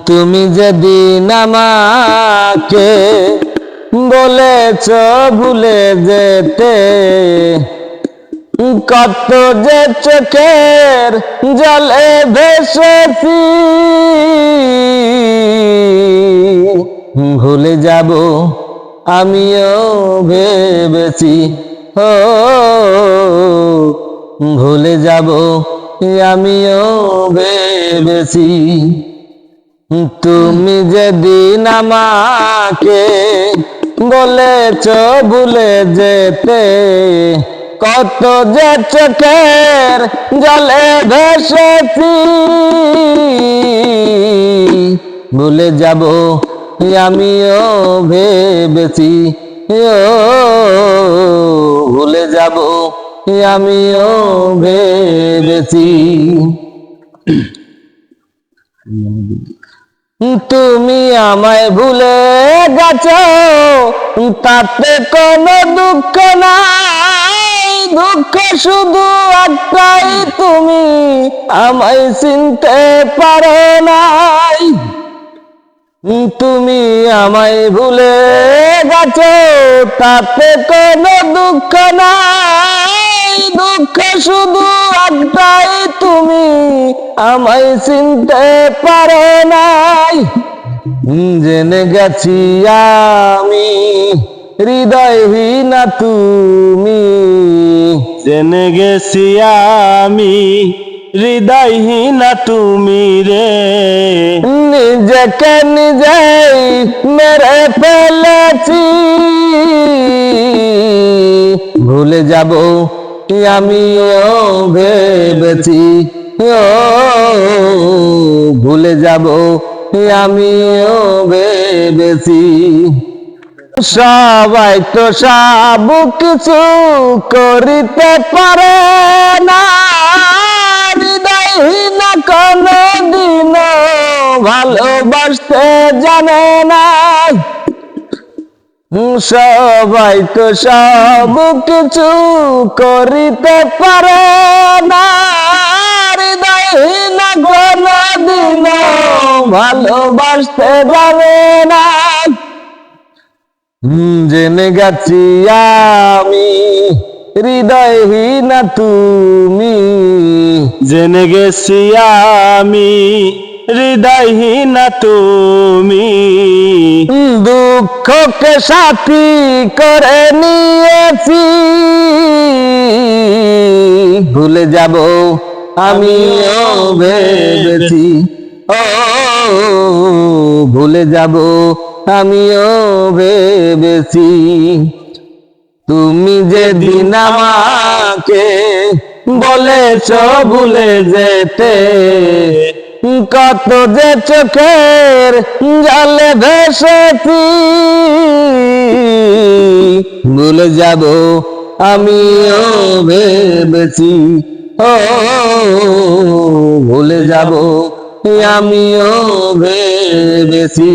তুমি যেদিন আমাকে বলেছ ভুলে যেতে, কত যে চোখের জলে ভেসেছি, ভুলে যাব আমিও ভেবেছি। ও ভুলে যাব আমিও ভেবেছি। তুমি যেদিন আমাকে বলেছ ভুলে যেতে, কত যে চোখের জলে ভেসেছি, ভুলে যাব আমিও ভেবেছি। ভুলে যাব আমিও ভেবেছি। তুমি আমায় ভুলে গেছো, তাতে কোনো দুঃখ নাই, দুঃখ শুধু একটাই, তুমি আমায় চিনতে পারো নাই। তুমি আমায় ভুলে গেছো, তাতে কোনো দুঃখ নাই, দুঃখ শুধু একটাই, তুমি আমায় চিনতে পারো নাই। জেনে গেছি আমি হৃদয়হীনা তুমি, জেনে গেছি আমি হৃদয়হীনা তুমি রে, নিজেকে নিজেই মেরে ফেলেছি, ভুলে যাব আমিও ভেবেছি। ভুলে যাব আমিও ভেবেছি। সবাই তো সব কিছু করিতে পারে না, হৃদয়হীনা কোনো দিনও ভালোবাসতে জানে না। সবাই তো সব কিছু করিতে পারে না, হৃদয়হীনা কোনো দিনও ভালোবাসতে জানে না। জেনে গেছি আমি হৃদয়হীনা তুমি, জেনে গেছি আমি হৃদয়হীনা তুমি, দুঃখকে সাথী করে নিয়েছি, ভুলে যাব আমিও ভেবেছি। ভুলে যাব আমিও ভেবেছি। তুমি যেদিন আমাকে বলেছ ভুলে যেতে, কত যে চোখের জলে ভেসেছি, ভুলে যাব আমিও ভেবেছি। ভুলে যাব আমিও ভেবেছি।